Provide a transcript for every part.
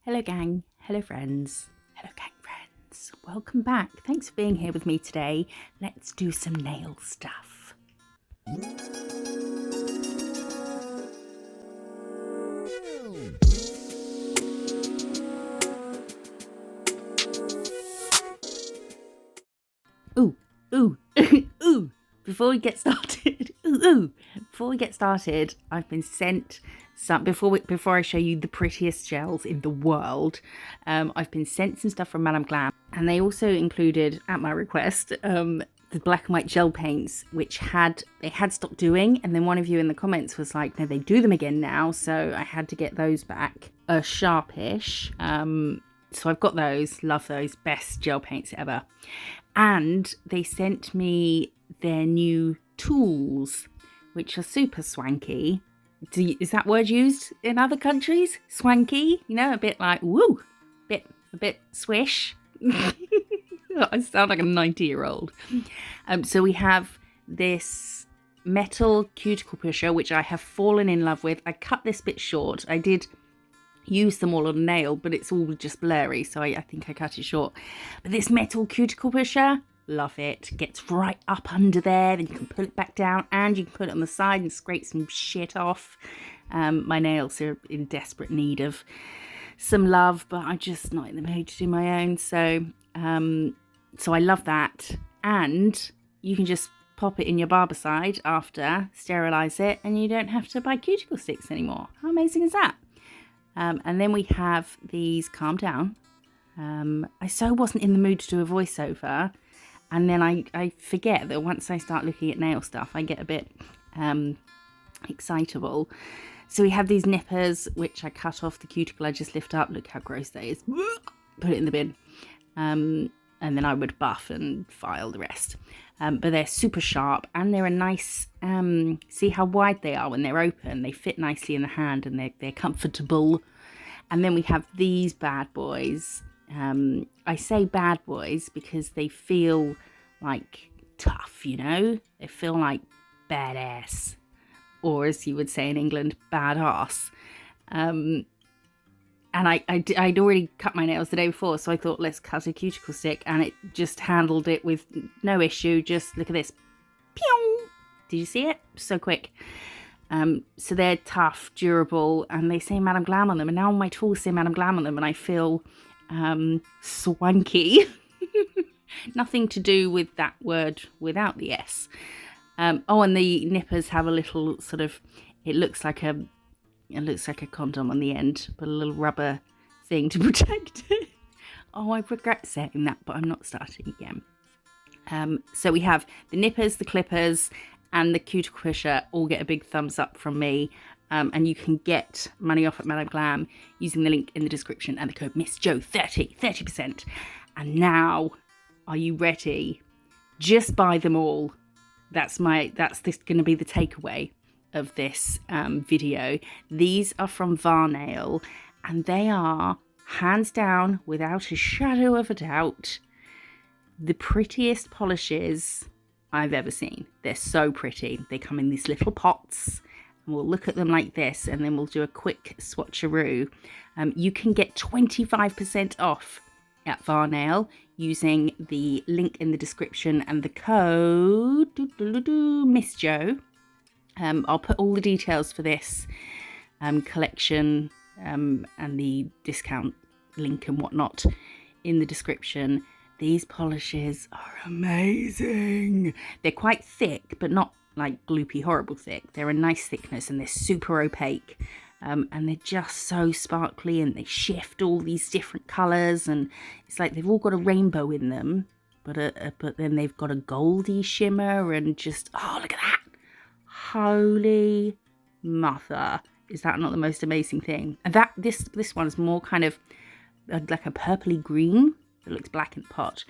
Hello gang, hello friends, hello gang friends. Welcome back. Thanks for being here with me today. Let's do some nail stuff. Ooh, ooh, ooh. Before we get started, I've been sent some, before I show you the prettiest gels in the world, I've been sent some stuff from Madame Glam, and they also included, at my request, the black and white gel paints, which they had stopped doing, and then one of you in the comments was like, no, they do them again now, so I had to get those back. Sharpish, so I've got those, love those, best gel paints ever. And they sent me their new tools, which are super swanky. Is that word used in other countries? Swanky? You know, a bit like, woo, a bit swish. I sound like a 90-year-old. So we have this metal cuticle pusher, which I have fallen in love with. I cut this bit short. I did use them all on a nail, but it's all just blurry, so I think I cut it short. But this metal cuticle pusher, love it. Gets right up under there, then you can pull it back down, and you can put it on the side and scrape some shit off. My nails are in desperate need of some love, but I'm just not in the mood to do my own, so I love that. And you can just pop it in your barber side after, sterilize it, and you don't have to buy cuticle sticks anymore. How amazing is that? And then we have these, calm down. I so wasn't in the mood to do a voiceover, and then I forget that once I start looking at nail stuff, I get a bit excitable. So we have these nippers, which I cut off the cuticle I just lift up. Look how gross that is. Put it in the bin. And then I would buff and file the rest. But they're super sharp, and they're a nice, see how wide they are when they're open. They fit nicely in the hand, and they're comfortable. And then we have these bad boys. I say bad boys because they feel like tough, you know? They feel like badass, or as you would say in England, badass. And I'd already cut my nails the day before, so I thought, let's cut a cuticle stick, and it just handled it with no issue. Just look at this. Pew! Did you see it? So quick. So they're tough, durable, and they say Madame Glam on them, and now my tools say Madame Glam on them, and I feel swanky. Nothing to do with that word without the S. Oh, and the nippers have a little sort of, it looks like a condom on the end, but a little rubber thing to protect it. Oh, I regret saying that, but I'm not starting again. So we have the nippers, the clippers, and the cuticle pusher all get a big thumbs up from me. And you can get money off at Madame Glam using the link in the description and the code MISSJO 30%. And now, are you ready? Just buy them all. That's going to be the takeaway of this video. These are from Varnail, and they are, hands down, without a shadow of a doubt, the prettiest polishes I've ever seen. They're so pretty. They come in these little pots, and we'll look at them like this, and then we'll do a quick swatcheroo. You can get 25% off at Varnail using the link in the description and the code MISSJO. I'll put all the details for this collection and the discount link and whatnot in the description. These polishes are amazing. They're quite thick, but not like gloopy, horrible thick. They're a nice thickness, and they're super opaque. And they're just so sparkly, and they shift all these different colours, and it's like they've all got a rainbow in them, but then they've got a goldy shimmer, and just, oh, look at that. Holy mother, is that not the most amazing thing? And this one's more kind of like a purpley green. It looks black in the pot,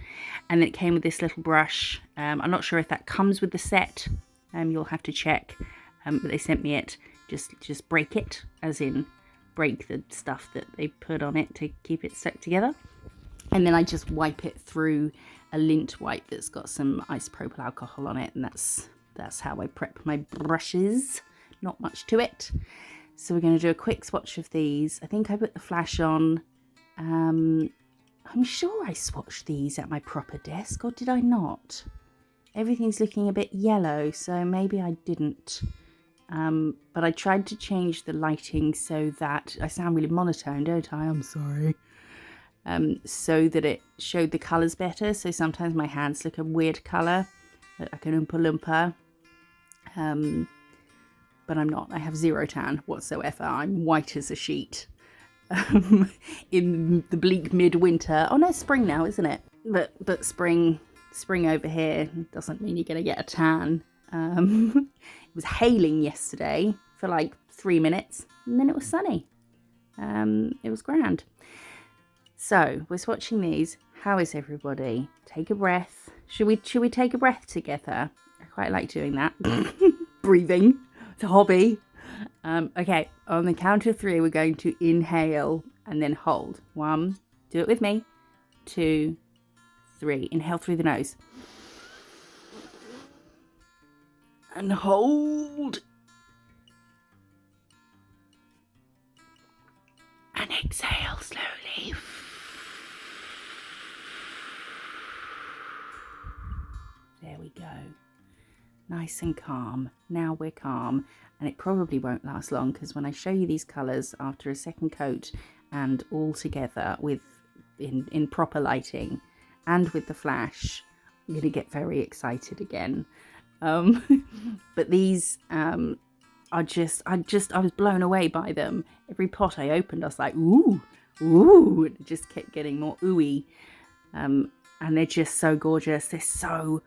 and it came with this little brush. I'm not sure if that comes with the set. You'll have to check, but they sent me it. Just break it, as in break the stuff that they put on it to keep it stuck together, and then I just wipe it through a lint wipe that's got some isopropyl alcohol on it, and that's how I prep my brushes. Not much to it. So we're going to do a quick swatch of these. I think I put the flash on I'm sure I swatched these at my proper desk, or did I not? Everything's looking a bit yellow, so maybe I didn't. But I tried to change the lighting so that I sound really monotone, don't I? I'm sorry. So that it showed the colours better. So sometimes my hands look a weird colour, like an Oompa Loompa. But I'm not. I have zero tan whatsoever. I'm white as a sheet. In the bleak midwinter. Oh no, spring now, isn't it? But spring over here doesn't mean you're going to get a tan. It was hailing yesterday for like 3 minutes, and then it was sunny. It was grand. So we're swatching these. How is everybody? Take a breath. Should we take a breath together? I quite like doing that. Breathing. It's a hobby. Okay, on the count of 3, we're going to inhale and then hold. 1, do it with me. 2, 3. Inhale through the nose. And hold. And exhale slowly. There we go. Nice and calm. Now we're calm, and it probably won't last long, because when I show you these colours after a second coat and all together with in proper lighting and with the flash, I'm going to get very excited again. But these I was blown away by them. Every pot I opened, I was like, ooh, ooh, it just kept getting more ooey. And they're just so gorgeous. They're so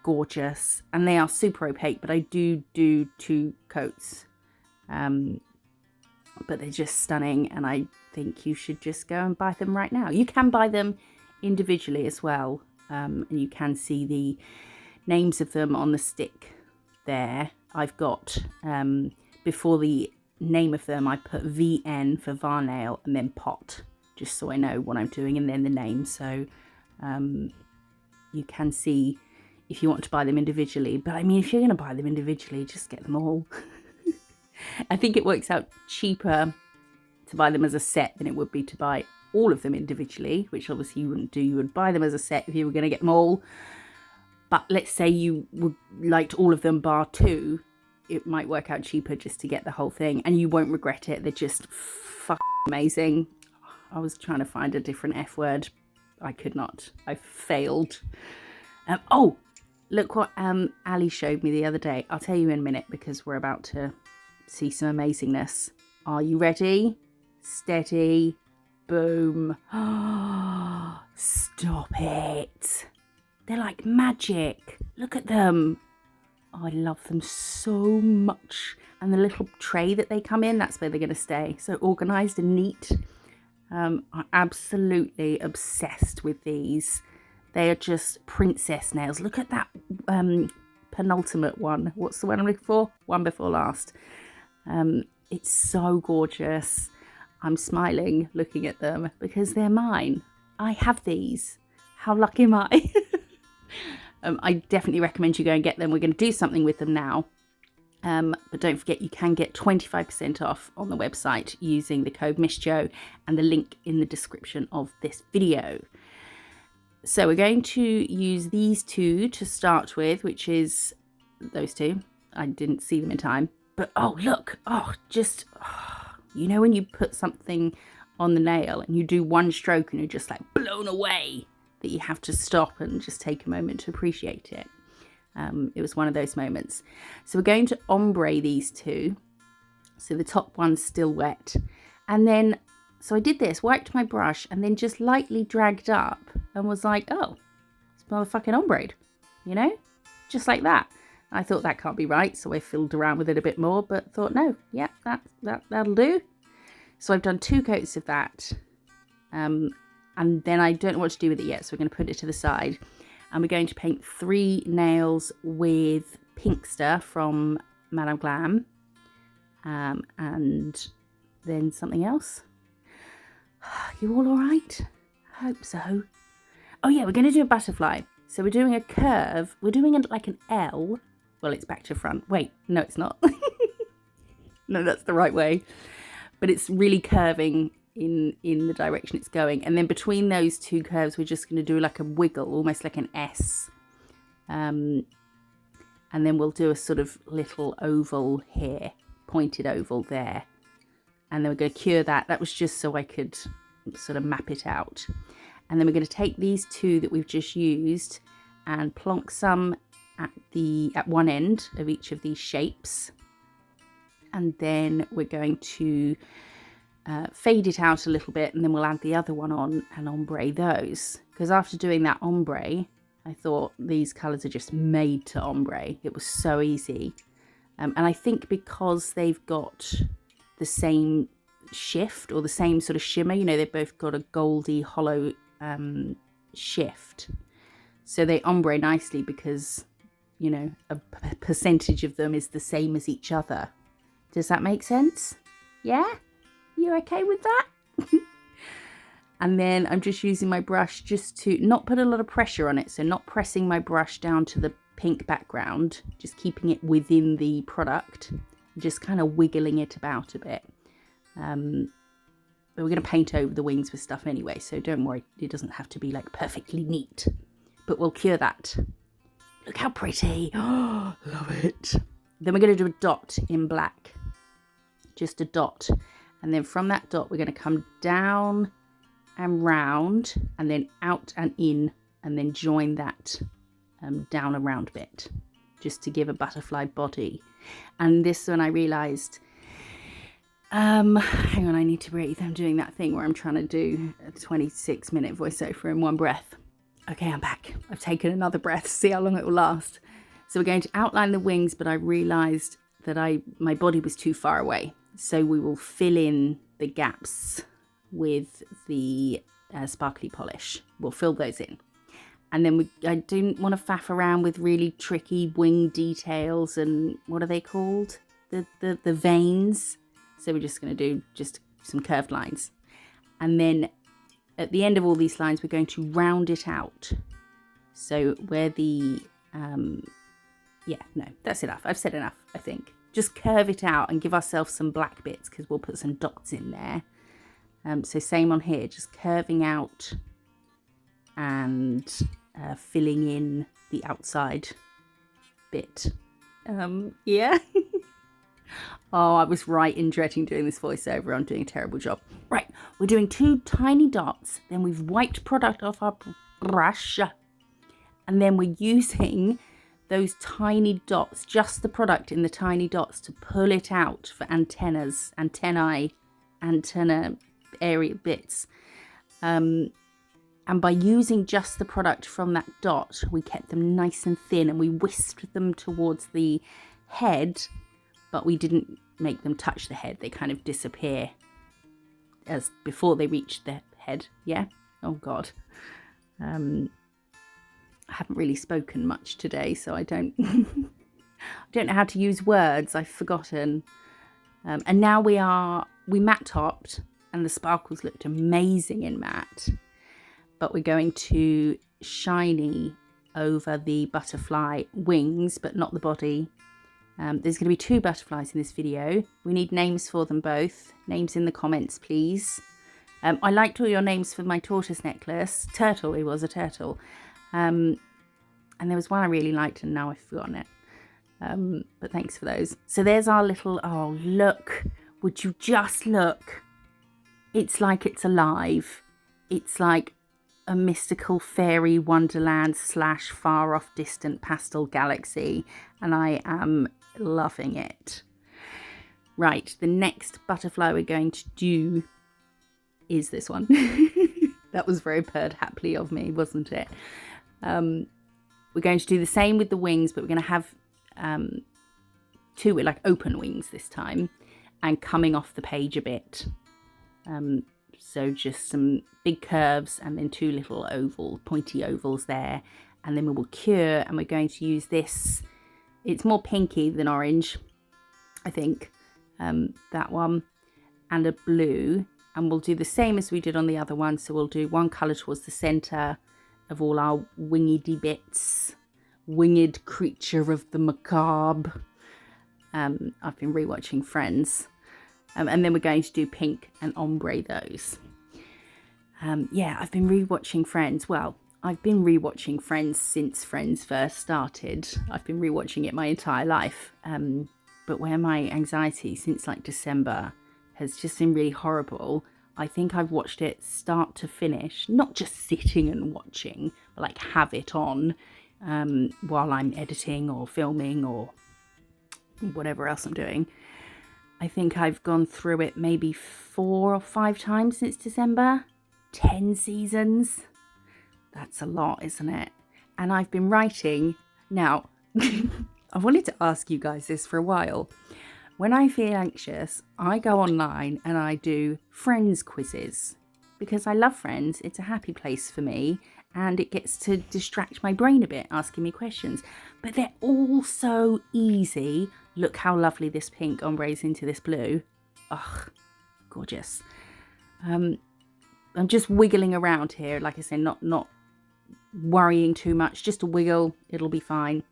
gorgeous, and they are super opaque, but I do 2 coats. But they're just stunning, and I think you should just go and buy them right now. You can buy them individually as well, and you can see the names of them on the stick there. I've got, before the name of them, I put VN for Varnail and then pot, just so I know what I'm doing, and then the name. So you can see if you want to buy them individually. But I mean, if you're going to buy them individually, just get them all. I think it works out cheaper to buy them as a set than it would be to buy all of them individually, which obviously you wouldn't do. You would buy them as a set if you were going to get them all. But let's say you liked all of them bar 2, it might work out cheaper just to get the whole thing, and you won't regret it. They're just amazing. I was trying to find a different F word. I could not. I failed. Oh, look what Ali showed me the other day. I'll tell you in a minute, because we're about to see some amazingness. Are you ready? Steady. Boom. Stop it. They're like magic. Look at them. Oh, I love them so much. And the little tray that they come in, that's where they're going to stay. So organised and neat. I'm absolutely obsessed with these. They are just princess nails. Look at that penultimate one. What's the one I'm looking for? One before last. It's so gorgeous. I'm smiling looking at them because they're mine. I have these. How lucky am I? I definitely recommend you go and get them. We're going to do something with them now. But don't forget, you can get 25% off on the website using the code MISSJO and the link in the description of this video. So we're going to use these 2 to start with, which is those 2. I didn't see them in time. But oh, look. Oh, just, you know when you put something on the nail and you do one stroke and you're just like blown away, that you have to stop and just take a moment to appreciate it. It was one of those moments. So we're going to ombre these 2. So the top one's still wet. And then, so I did this, wiped my brush, and then just lightly dragged up and was like, oh, it's motherfucking ombre, you know? Just like that. I thought that can't be right, so I fiddled around with it a bit more, but thought, no, yeah, that'll do. So I've done 2 coats of that. And then I don't know what to do with it yet, so we're going to put it to the side. And we're going to paint 3 nails with Pinkster from Madame Glam. And then something else. You all right? I hope so. Oh yeah, we're going to do a butterfly. So we're doing a curve. We're doing it like an L. Well, it's back to front. Wait, no, it's not. No, that's the right way. But it's really curving in the direction it's going. And then between those two curves, we're just going to do like a wiggle, almost like an S. And then we'll do a sort of little oval here, pointed oval there. And then we're going to cure that. That was just so I could sort of map it out. And then we're going to take these two that we've just used and plonk some at one end of each of these shapes. And then we're going to fade it out a little bit, and then we'll add the other one on and ombre those. Because after doing that ombre, I thought these colours are just made to ombre. It was so easy. And I think because they've got the same shift or the same sort of shimmer, you know, they've both got a goldy hollow shift. So they ombre nicely because, you know, a percentage of them is the same as each other. Does that make sense? Yeah? You okay with that? And then I'm just using my brush just to not put a lot of pressure on it. So not pressing my brush down to the pink background, just keeping it within the product, just kind of wiggling it about a bit. But we're going to paint over the wings with stuff anyway, so don't worry, it doesn't have to be like perfectly neat. But we'll cure that. Look how pretty. Oh, love it. Then we're going to do a dot in black. Just a dot. And then from that dot, we're going to come down and round, and then out and in, and then join that down a round bit, just to give a butterfly body. And this one I realised, hang on, I need to breathe. I'm doing that thing where I'm trying to do a 26-minute voiceover in one breath. Okay, I'm back. I've taken another breath, see how long it will last. So we're going to outline the wings, but I realised that my body was too far away. So we will fill in the gaps with the sparkly polish. We'll fill those in. And then I didn't want to faff around with really tricky wing details and what are they called? The veins. So we're just going to do just some curved lines. And then at the end of all these lines, we're going to round it out. So where the, yeah, no, that's enough. I've said enough, I think. Just curve it out and give ourselves some black bits because we'll put some dots in there. So same on here, just curving out and filling in the outside bit. Yeah. Oh, I was right in dreading doing this voiceover. I'm doing a terrible job. Right, we're doing 2 tiny dots. Then we've wiped product off our brush. And then we're using those tiny dots, just the product in the tiny dots, to pull it out for antenna area bits. And by using just the product from that dot, we kept them nice and thin, and we whisked them towards the head, but we didn't make them touch the head. They kind of disappear as before they reach the head. Yeah. Oh God. I haven't really spoken much today, so I don't I don't know how to use words. I've forgotten. And now we matte topped, and the sparkles looked amazing in matte. But we're going to shiny over the butterfly wings, but not the body. There's going to be 2 butterflies in this video. We need names for them both. Names in the comments, please. I liked all your names for my tortoise necklace. Turtle, it was a turtle. And there was one I really liked, and now I've forgotten it. But thanks for those. So there's our little, oh, look. Would you just look? It's like it's alive. It's like a mystical fairy wonderland / far off distant pastel galaxy. And I am loving it. Right, the next butterfly we're going to do is this one. That was very purred happily of me, wasn't it? We're going to do the same with the wings, but we're going to have 2 like open wings this time, and coming off the page a bit. So just some big curves and then 2 little pointy ovals there, and then we will cure, and we're going to use this. It's more pinky than orange, I think, that one, and a blue, and we'll do the same as we did on the other one. So we'll do one colour towards the centre of all our wingedy bits, winged creature of the macabre. I've been rewatching Friends, And then we're going to do pink and ombre those. Yeah, I've been rewatching Friends. Well, I've been rewatching Friends since Friends first started. I've been rewatching it my entire life. But where my anxiety since like December has just been really horrible, I think I've watched it start to finish, not just sitting and watching, but like have it on while I'm editing or filming or whatever else I'm doing. I think I've gone through it maybe 4 or 5 times since December. 10 seasons. That's a lot, isn't it? And I've been writing. Now, I wanted to ask you guys this for a while. When I feel anxious, I go online and I do Friends quizzes. Because I love Friends. It's a happy place for me. And it gets to distract my brain a bit, asking me questions. But they're all so easy. Look how lovely this pink ombres into this blue. Ugh, gorgeous. I'm just wiggling around here. Like I said, not worrying too much. Just a wiggle. It'll be fine.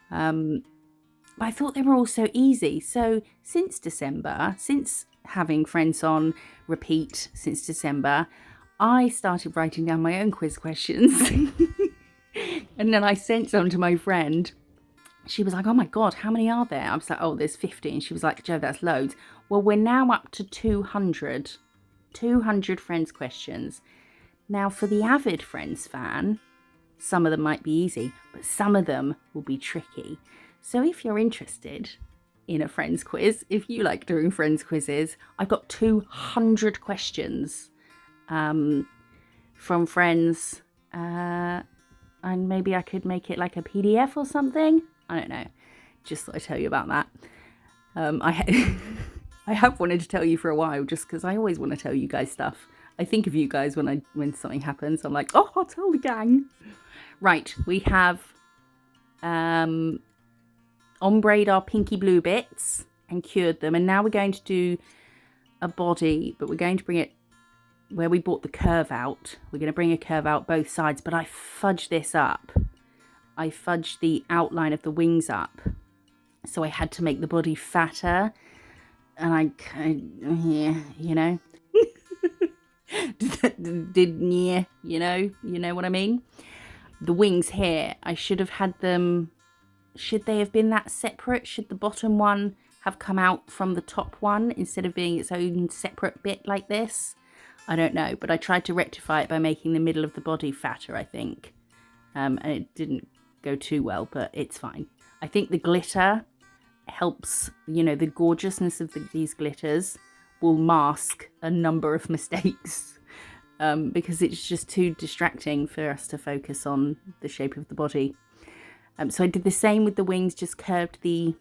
But I thought they were all so easy. So since December, since having Friends on repeat since December, I started writing down my own quiz questions. And then I sent some to my friend. She was like, oh my God, how many are there? I was like, oh, there's 50. And she was like, Jo, that's loads. Well, we're now up to 200. 200 Friends questions. Now, for the avid Friends fan, some of them might be easy, but some of them will be tricky. So if you're interested in a Friends quiz, if you like doing Friends quizzes, I've got 200 questions from Friends. And maybe I could make it like a PDF or something. I don't know. Just thought I'd tell you about that. I have wanted to tell you for a while, just because I always want to tell you guys stuff. I think of you guys when something happens. I'm like, oh, I'll tell the gang. Right, we have ombre'd our pinky blue bits and cured them. And now we're going to do a body, but we're going to bring it where we brought the curve out. We're going to bring a curve out both sides, but I fudged this up. I fudged the outline of the wings up. So I had to make the body fatter. And yeah, you know. You know what I mean? The wings here, I should have had them, should they have been that separate? Should the bottom one have come out from the top one instead of being its own separate bit like this? I don't know, but I tried to rectify it by making the middle of the body fatter, I think. And it didn't go too well, but it's fine. I think the glitter helps, you know, the gorgeousness of these glitters will mask a number of mistakes because it's just too distracting for us to focus on the shape of the body. So I did the same with the wings, just curved the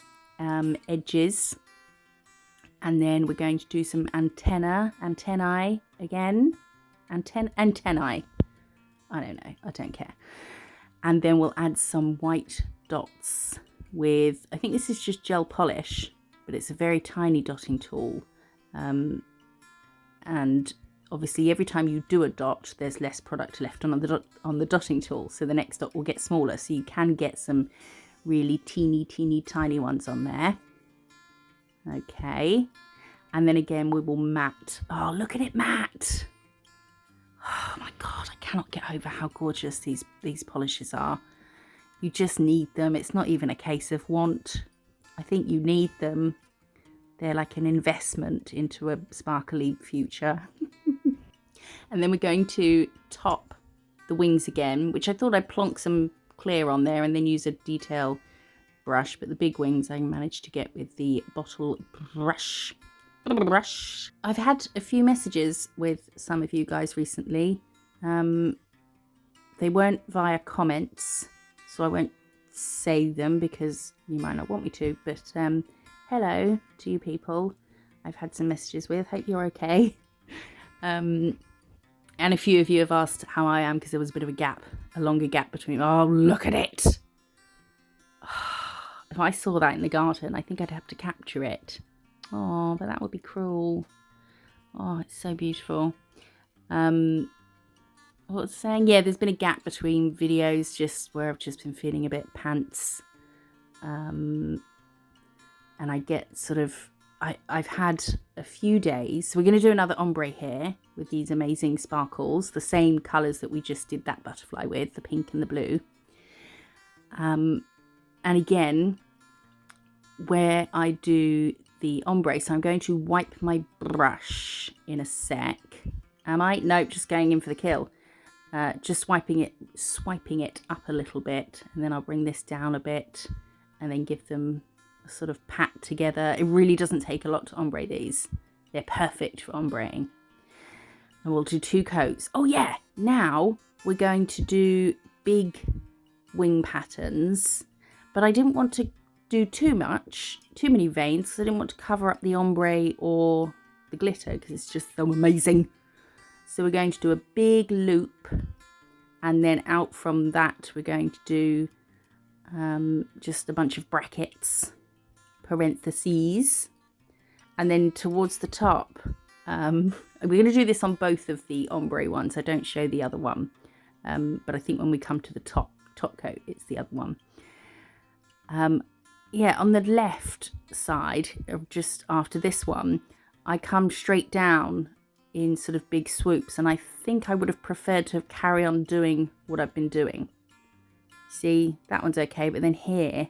edges. And then we're going to do some antennae again. Antennae. I don't know. I don't care. And then we'll add some white dots with, I think this is just gel polish, but it's a very tiny dotting tool. And obviously every time you do a dot, there's less product left on the dotting tool. So the next dot will get smaller. So you can get some really teeny tiny ones on there. Okay. And then again, we will matte. Oh, look at it matte. Oh my God, I cannot get over how gorgeous these polishes are. You just need them. It's not even a case of want. I think you need them. They're like an investment into a sparkly future. And then we're going to top the wings again, which I thought I'd plonk some clear on there and then use a detail brush. But the big wings I managed to get with the bottle brush. I've had a few messages with some of you guys recently. They weren't via comments, so I won't say them because you might not want me to. But hello to you people I've had some messages with. Hope you're okay. And a few of you have asked how I am because there was a bit of a longer gap between. Oh, look at it. If I saw that in the garden, I think I'd have to capture it. Oh, but that would be cruel. Oh, it's so beautiful. What was I saying? Yeah, there's been a gap between videos just where I've just been feeling a bit pants. And I get sort of, I've had a few days. So we're going to do another ombre here with these amazing sparkles, the same colours that we just did that butterfly with, the pink and the blue. And again, where I do the ombre, so I'm going to wipe my brush in a sec. Am I? Nope, just going in for the kill. Just swiping it up a little bit, and then I'll bring this down a bit and then give them a sort of pat together. It really doesn't take a lot to ombre these. They're perfect for ombreing. And we'll do 2 coats. Oh yeah, now we're going to do big wing patterns, but I didn't want to do too many veins, because I didn't want to cover up the ombre or the glitter, because it's just so amazing. So we're going to do a big loop, and then out from that we're going to do just a bunch of brackets, parentheses, and then towards the top, we're going to do this on both of the ombre ones. I don't show the other one, but I think when we come to the top coat, it's the other one. Yeah, on the left side, just after this one, I come straight down in sort of big swoops, and I think I would have preferred to carry on doing what I've been doing. See, that one's okay, but then here,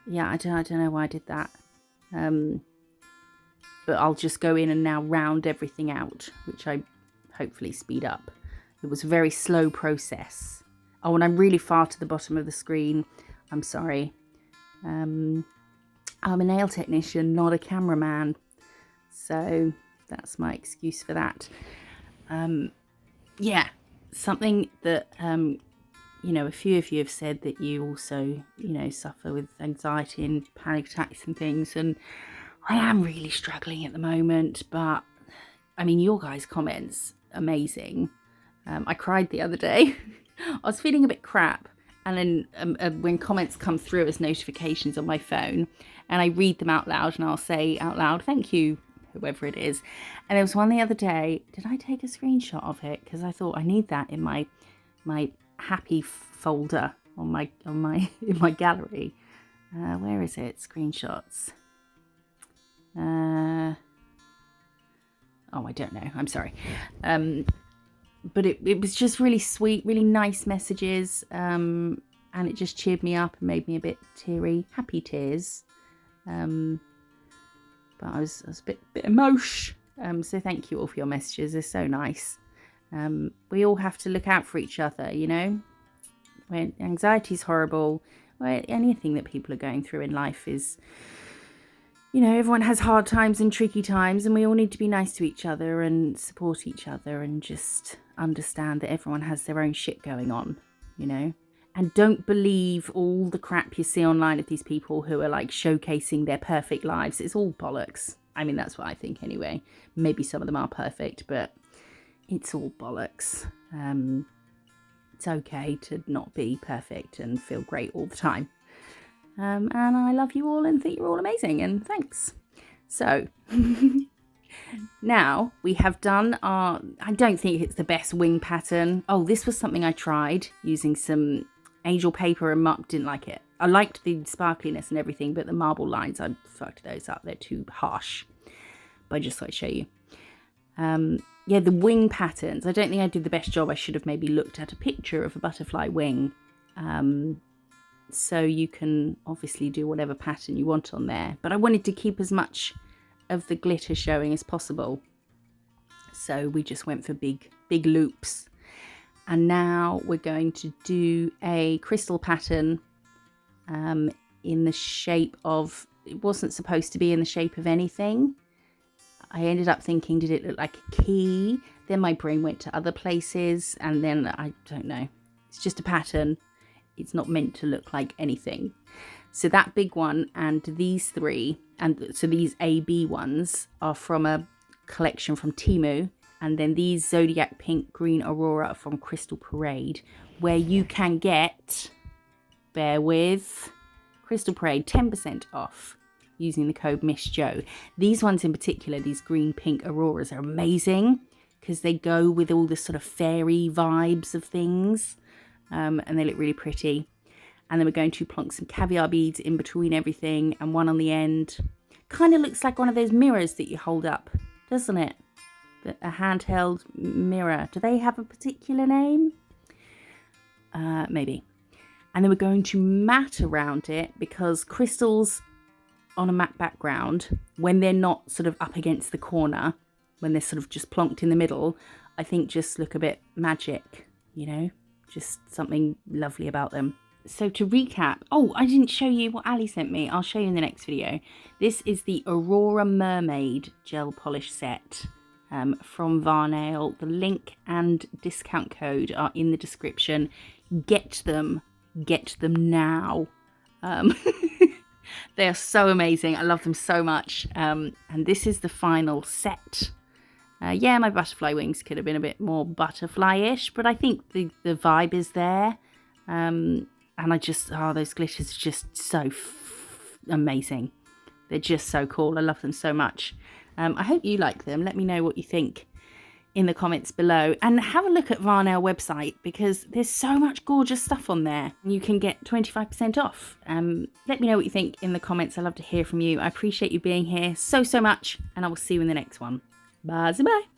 yeah, I don't know why I did that. But I'll just go in and now round everything out, which I hopefully speed up. It was a very slow process. Oh, and I'm really far to the bottom of the screen. I'm sorry. I'm a nail technician, not a cameraman. So that's my excuse for that. Yeah, something that, you know, a few of you have said that you also, you know, suffer with anxiety and panic attacks and things. And I am really struggling at the moment, but I mean, your guys' comments, amazing. I cried the other day. I was feeling a bit crap. And then when comments come through as notifications on my phone, and I read them out loud, and I'll say out loud, thank you, whoever it is. And there was one the other day. Did I take a screenshot of it? Because I thought I need that in my happy folder in my gallery. Where is it? Screenshots. Oh, I don't know. I'm sorry. But it was just really sweet, really nice messages, and it just cheered me up and made me a bit teary, happy tears. But I was a bit emotional. So thank you all for your messages. They're so nice. We all have to look out for each other, you know. When anxiety is horrible, well, anything that people are going through in life is, you know, everyone has hard times and tricky times, and we all need to be nice to each other and support each other and just understand that everyone has their own shit going on, you know. And don't believe all the crap you see online of these people who are like showcasing their perfect lives. It's all bollocks. I mean, that's what I think anyway. Maybe some of them are perfect, but it's all bollocks. It's okay to not be perfect and feel great all the time. And I love you all and think you're all amazing, and thanks. So now we have done our, I don't think it's the best wing pattern. Oh, this was something I tried using some angel paper and didn't like it. I liked the sparkliness and everything, but the marble lines, I fucked those up. They're too harsh. But I just thought I'd show you. Yeah, the wing patterns. I don't think I did the best job. I should have maybe looked at a picture of a butterfly wing. So you can obviously do whatever pattern you want on there. But I wanted to keep as much of the glitter showing as possible. So we just went for big loops. And now we're going to do a crystal pattern in the shape of, it wasn't supposed to be in the shape of anything. I ended up thinking, did it look like a key? Then my brain went to other places, and then I don't know. It's just a pattern. It's not meant to look like anything. So that big one and these three, and so these AB ones are from a collection from Temu. And then these Zodiac Pink Green Aurora from Crystal Parade, where you can get, bear with, Crystal Parade 10% off using the code MISSJO. These ones in particular, these green pink Auroras, are amazing because they go with all the sort of fairy vibes of things, and they look really pretty. And then we're going to plonk some caviar beads in between everything and one on the end Kind of looks like one of those mirrors that you hold up, doesn't it? A handheld mirror. Do they have a particular name? Maybe. And then we're going to matte around it, because crystals on a matte background, when they're not sort of up against the corner, when they're sort of just plonked in the middle, I think just look a bit magic, you know, just something lovely about them. So to recap, oh, I didn't show you what Ali sent me. I'll show you in the next video. This is the Aurora Mermaid gel polish set from Varnail. The link and discount code are in the description. Get them now. They are so amazing. I love them so much. And this is the final set. Yeah, my butterfly wings could have been a bit more butterfly-ish, but I think the vibe is there. And I just, oh, those glitters are just so amazing. They're just so cool. I love them so much. I hope you like them. Let me know what you think in the comments below, and have a look at Varnail website, because there's so much gorgeous stuff on there. You can get 25% off. Let me know what you think in the comments. I love to hear from you. I appreciate you being here so much, and I will see you in the next one. Bye bye.